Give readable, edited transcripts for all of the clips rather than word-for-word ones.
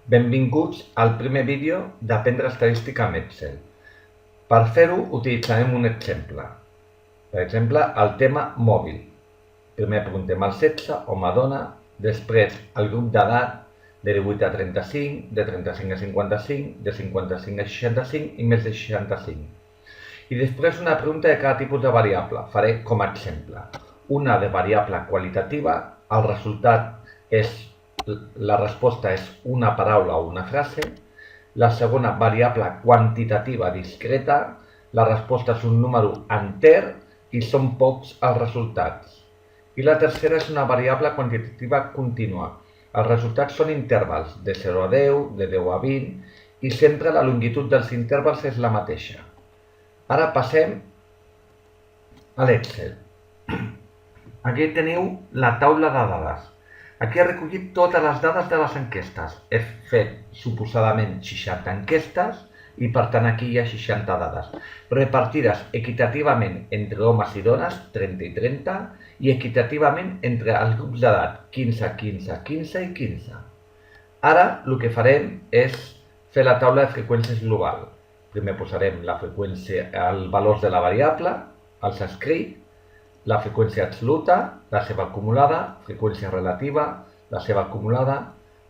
Benvinguts al primer vídeo d'Aprendre Estadística amb Excel. Per fer-ho utilitzarem un exemple. Per exemple, el tema mòbil. Primer apuntem el sexe o Madonna, després el grup d'edat de 18 a 35, de 35 a 55, de 55 a 65 i més de 65. I després una pregunta de cada tipus de variable. Faré com a exemple. Una de variable qualitativa, el resultat és la resposta és una paraula o una frase. La segona, variable quantitativa discreta. La resposta és un número enter i són pocs els resultats. I la tercera és una variable quantitativa contínua. Els resultats són intervals de 0 a 10, de 10 a 20 i sempre la longitud dels intervals és la mateixa. Ara passem a l'Excel. Aquí teniu la taula de dades. Aquí he recollit totes les dades de les enquestes. He fet suposadament 60 enquestes i per tant aquí hi ha 60 dades. Repartides equitativament entre homes i dones, 30 i 30, i equitativament entre els grups d'edat, 15, 15, 15 i 15. Ara el que farem és fer la taula de freqüències global. Primer posarem la freqüència, els valors de la variable, els escrits, la freqüència absoluta, la seva acumulada, freqüència relativa, la seva acumulada,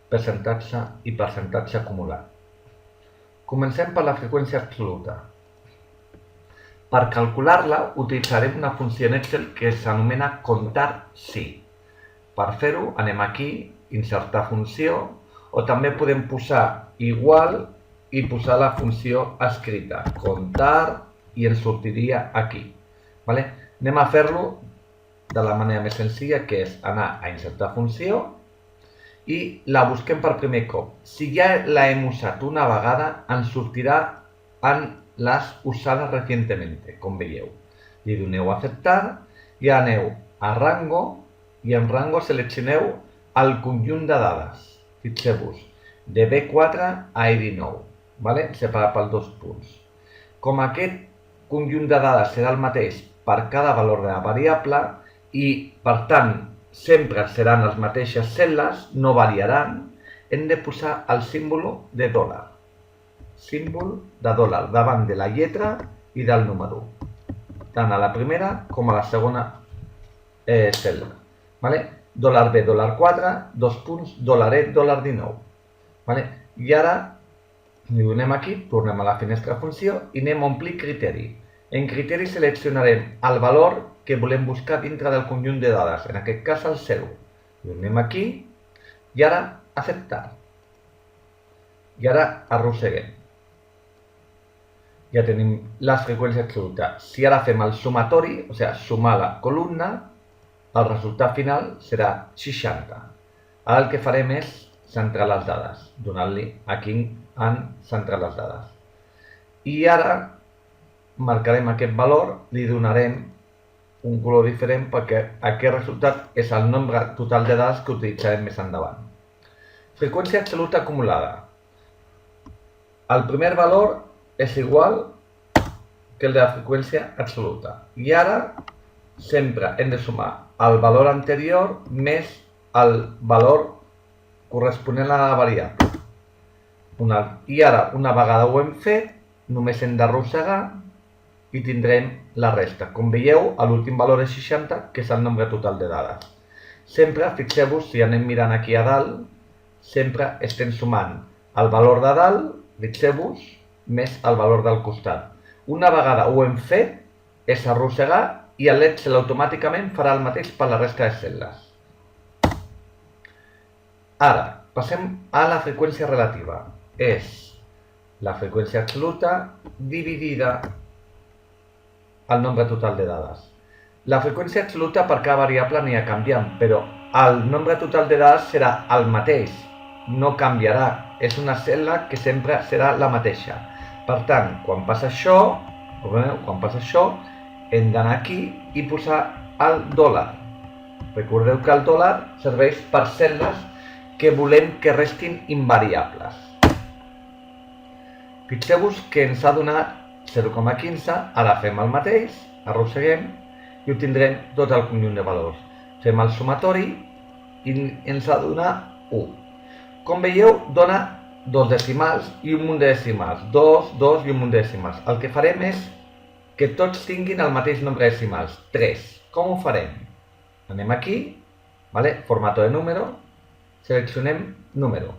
percentatge i percentatge acumulat. Comencem per la freqüència absoluta. Per calcular-la utilitzarem una funció en Excel que s'anomena comptar si. Per fer-ho anem aquí, insertar funció, o també podem posar igual i posar la funció escrita, comptar, i ens sortiria aquí. Anem a fer-lo de la manera més senzilla, que és anar a insertar funció i la busquem per primer cop. Si ja la hem usat una vegada, ens sortirà en les usades recientemente, com veieu. Li doneu a acceptar i aneu a rango i en rango seleccioneu el conjunt de dades. Fixeu-vos, de B4 a E19, separat per 2 punts. Com aquest conjunt de dades serà el mateix per cada valor de la variable i, per tant, sempre seran les mateixes cel·les, no variaran, hem de posar el símbol de dòlar. Símbol de dòlar davant de la lletra i del número, tant a la primera com a la segona cel·la. Dòlar B, dòlar 4, 2 punts, dòlar E, dòlar 19. I ara li donem aquí, tornem a la finestra funció i anem a omplir criteri. En criteri seleccionarem el valor que volem buscar dintre del conjunt de dades, en aquest cas el 0. Li donem aquí i ara acceptar. I ara arrosseguem. Ja tenim la freqüència absoluta. Si ara fem el sumatori, o sigui, sumar la columna, el resultat final serà 60. Ara el que farem és centrar les dades, donant-li aquí en centrar les dades. I ara marcarem aquest valor, li donarem un color diferent perquè aquest resultat és el nombre total de dades que utilitzarem més endavant. Freqüència absoluta acumulada. El primer valor és igual que el de la freqüència absoluta. I ara sempre hem de sumar el valor anterior més el valor corresponent a la variable. I ara, una vegada ho hem fet, només hem d'arrossegar i tindrem la resta. Com veieu, l'últim valor és 60, que és el nombre total de dades. Sempre, fixeu-vos, si anem mirant aquí a dalt, sempre estem sumant el valor de dalt, fixeu-vos, més el valor del costat. Una vegada ho hem fet, és arrossegar i l'Excel automàticament farà el mateix per la resta de cel·les. Ara, passem a la freqüència relativa. És la freqüència absoluta dividida el nombre total de dades. La freqüència absoluta per cada variable anirà canviant, però el nombre total de dades serà el mateix, no canviarà. És una cel·la que sempre serà la mateixa. Per tant, quan passa això, hem d'anar aquí i posar el dòlar. Recordeu que el dòlar serveix per cel·les que volem que restin invariables. Fixeu-vos que ens ha donat 0,15, ara fem el mateix, arrosseguem i obtindrem tot el conjunt de valors. Fem el sumatori i ens ha de donar 1. Com veieu, dona dos decimals i un munt de decimals. 2, 2 i un munt de decimals. El que farem és que tots tinguin el mateix nombre de decimals, 3. Com ho farem? Anem aquí, vale? Formato de número, seleccionem número.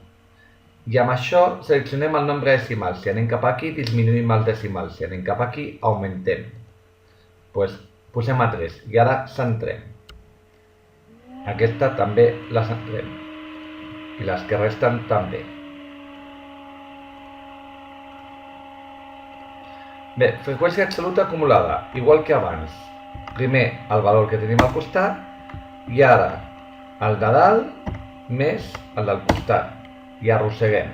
I amb això seleccionem el nombre de decimals. Si anem cap aquí, disminuïm els decimals. Si anem cap aquí, augmentem. Pues, posem a 3 i ara centrem. Aquesta també la centrem. I les que resten també. Bé, freqüència absoluta acumulada, igual que abans. Primer el valor que tenim al costat i ara el de dalt més el del costat. I arrosseguem.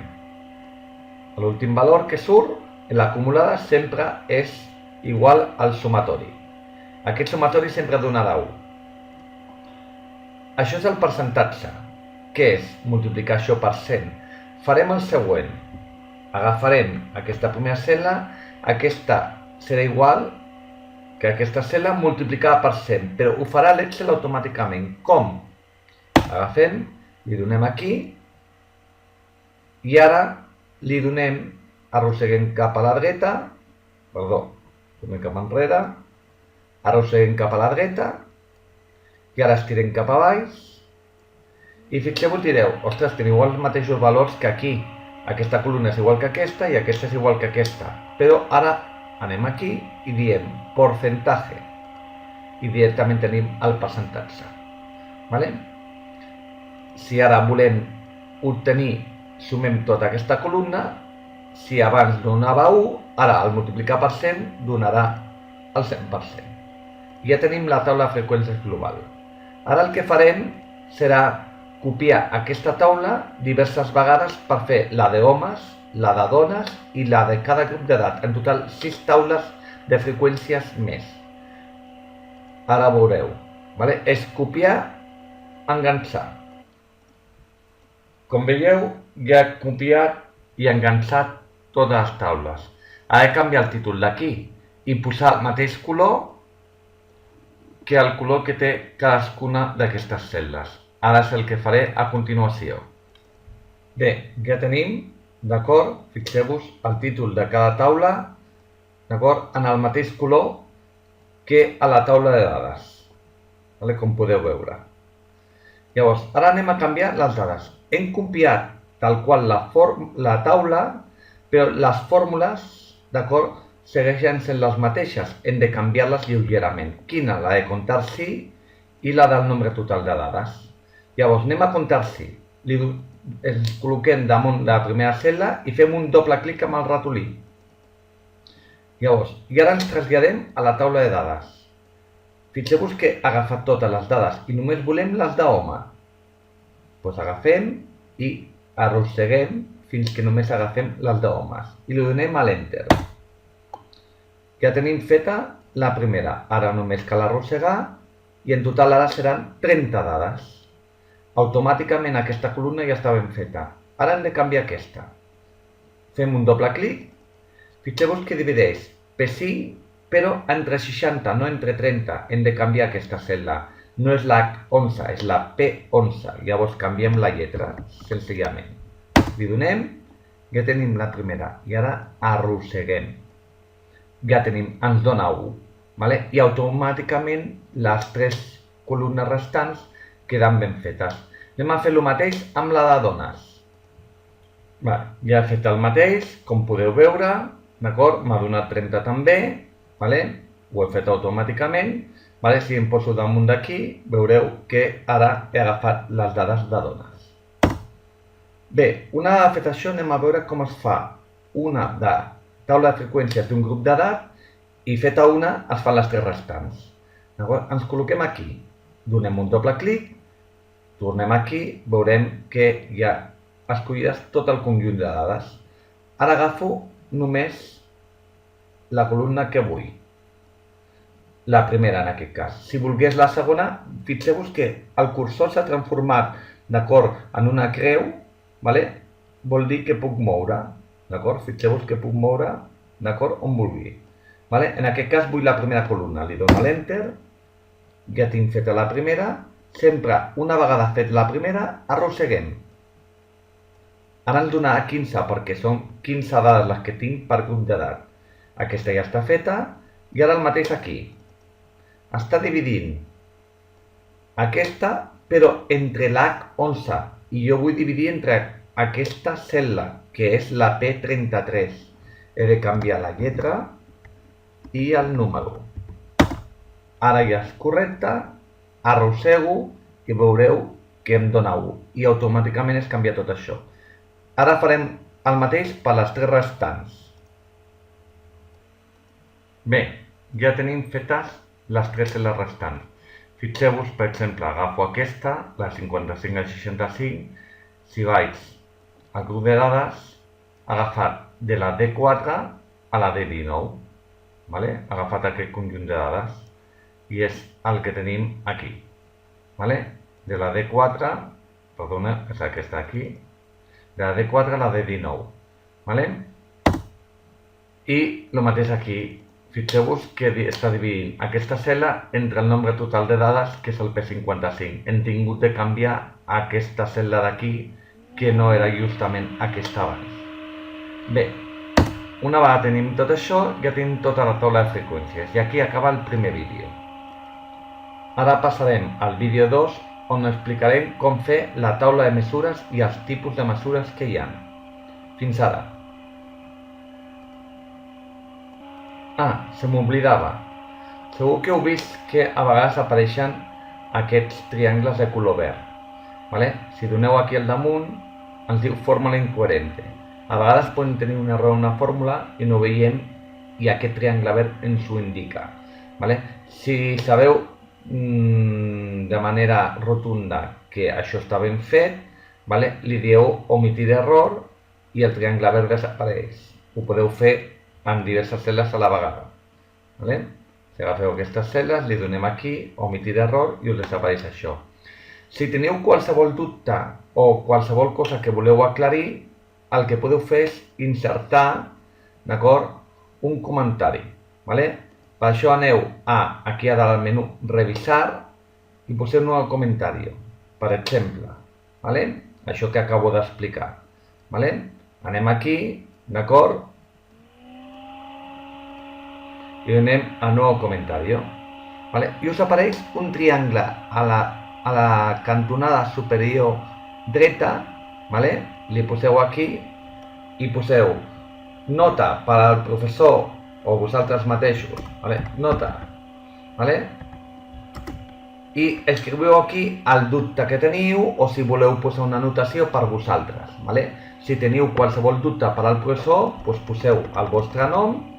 L'últim valor que surt en l'acumulada sempre és igual al sumatori. Aquest sumatori sempre donarà 1. Això és el percentatge. Què és multiplicar això per 100? Farem el següent. Agafarem aquesta primera cel·la, aquesta serà igual que aquesta cel·la multiplicada per 100, però ho farà l'Excel automàticament. Com? Agafem, li donem aquí, i ara li donem, arrosseguem cap a la dreta, donem cap enrere, arrosseguem cap a la dreta, i ara estirem cap a baix, i fixeu-vos, direu, ostres, teniu els mateixos valors que aquí, aquesta columna és igual que aquesta i aquesta és igual que aquesta, però ara anem aquí i diem porcentaje, i directament tenim el percentatge. Si ara volem obtenir, sumem tota aquesta columna, si abans donava 1, ara al multiplicar per 100 donarà el 100%. Ja tenim la taula de freqüències global. Ara el que farem serà copiar aquesta taula diverses vegades per fer la de homes, la de dones i la de cada grup d'edat. En total 6 taules de freqüències més. Ara veureu. És copiar, enganxar. Com veieu, ja he copiat i enganxat totes les taules. Ara he canviat el títol d'aquí i posar el mateix color que el color que té cadascuna d'aquestes cel·les. Ara és el que faré a continuació. Bé, ja tenim, d'acord, fixeu-vos el títol de cada taula, d'acord, en el mateix color que a la taula de dades, com podeu veure. Llavors, ara anem a canviar les dades. Hem copiat tal qual la taula, però les fórmules, d'acord, segueixen sent les mateixes. Hem de canviar-les lleugerament. Quina? La de comptar sí i la del nombre total de dades. Llavors, anem a comptar sí. Ens col·loquem damunt de la primera cel·la i fem un doble clic amb el ratolí. Llavors, i ara ens traslladem a la taula de dades. Fixeu-vos que he agafat totes les dades i només volem les d'home. Doncs agafem i arrosseguem fins que només agafem les d'homes i li donem a l'Enter. Ja tenim feta la primera. Ara només cal arrossegar i en total ara seran 30 dades. Automàticament aquesta columna ja està ben feta. Ara hem de canviar aquesta. Fem un doble clic. Fixeu-vos que divideix P5, però entre 60, no entre 30. Hem de canviar aquesta cel·la. No és la 11, és la P11. Llavors canviem la lletra, senzillament. Li donem, ja tenim la primera. I ara arrosseguem. Ja tenim, ens dona 1. I automàticament les 3 columnes restants queden ben fetes. Anem a fer el mateix amb la de dones. Ja he fet el mateix, com podeu veure. D'acord? M'ha donat 30 també. Ho he fet automàticament. Si em poso damunt d'aquí, veureu que ara he agafat les dades de dones. Bé, una vegada fet això, anem a veure com es fa una de taula de freqüències d'un grup d'edat i feta una es fan les 3 restants. Ens col·loquem aquí, donem un doble clic, tornem aquí, veurem que hi ha escollides tot el conjunt de dades. Ara agafo només la columna que vull. La primera en aquest cas. Si volgués la segona, fixeu-vos que el cursor s'ha transformat d'acord en una creu, vol dir que puc moure, d'acord? Fixeu-vos que puc moure, d'acord, on vulgui. En aquest cas vull la primera columna, li dono l'Enter, ja tinc feta la primera, sempre una vegada fet la primera arrosseguem. Ara ens donarà 15 perquè són 15 dades les que tinc per grup d'edat. Aquesta ja està feta i ara el mateix aquí. Està dividint aquesta però entre l'H11 i jo vull dividir entre aquesta cel·la que és la P33. He de canviar la lletra i el número. Ara ja és correcte, arrossego i veureu que em dona 1 i automàticament es canvia tot això. Ara farem el mateix per les 3 restants. Bé, ja tenim fetes les 3 cel·les restants. Fixeu-vos, per exemple, agafo aquesta, la 55 al 65, si vaig al grup de dades, he agafat de la D4 a la D19, he agafat aquest conjunt de dades i és el que tenim aquí. De la D4, perdona, és aquesta d'aquí, de la D4 a la D19. I el mateix aquí. Fixeu-vos que està dividint aquesta cel·la entre el nombre total de dades, que és el P55. Hem tingut de canviar aquesta cel·la d'aquí, que no era justament aquesta abans. Bé, una vegada tenim tot això, ja tenim tota la taula de freqüències. I aquí acaba el primer vídeo. Ara passarem al vídeo 2, on explicarem com fer la taula de mesures i els tipus de mesures que hi ha. Fins ara. Se m'oblidava. Segur que heu vist que a vegades apareixen aquests triangles de color verd. Si doneu aquí al damunt, ens diu fórmula incoherente. A vegades podem tenir un error en una fórmula i no veiem i aquest triangle verd ens ho indica. Si sabeu de manera rotunda que això està ben fet, li dieu omitir error i el triangle verd desapareix. Ho podeu fer amb diverses cel·les a la vegada. Si agafeu aquestes cel·les, li donem aquí, omitir error i us desapareix això. Si teniu qualsevol dubte o qualsevol cosa que voleu aclarir, el que podeu fer és insertar un comentari. Per això aneu aquí a dalt al menú revisar i poseu un nou comentari. Per exemple, això que acabo d'explicar. Anem aquí, d'acord? I donem a nou comentari. I us apareix un triangle a la cantonada superior dreta, li poseu aquí i poseu nota per al professor o vosaltres mateixos, nota, i escriviu aquí el dubte que teniu o si voleu posar una anotació per vosaltres. Si teniu qualsevol dubte per al professor, poseu el vostre nom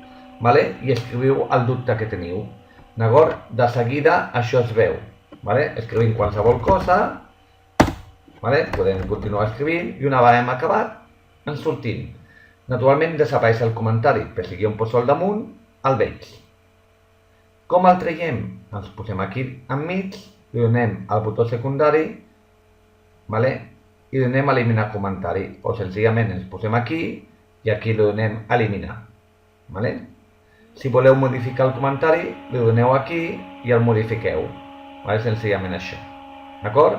i escriviu el dubte que teniu. De seguida això es veu. Escrivim qualsevol cosa, podem continuar escrivint i una vegada hem acabat, ens sortim. Naturalment desapareix el comentari, però si jo em poso al damunt, el veig. Com el traiem? Ens posem aquí enmig, li donem al botó secundari i donem eliminar comentari. O senzillament ens posem aquí i aquí li donem eliminar. Si voleu modificar el comentari, li doneu aquí i el modifiqueu. Senzillament això. D'acord?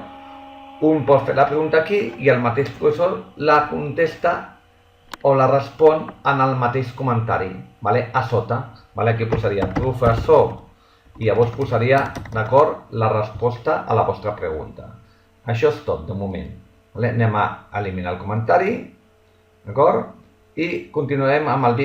Un pot fer la pregunta aquí i el mateix professor la contesta o la respon en el mateix comentari, a sota. Aquí posaria professor i llavors posaria, d'acord, la resposta a la vostra pregunta. Això és tot de moment. Anem a eliminar el comentari, d'acord? I continuarem amb el vídeo.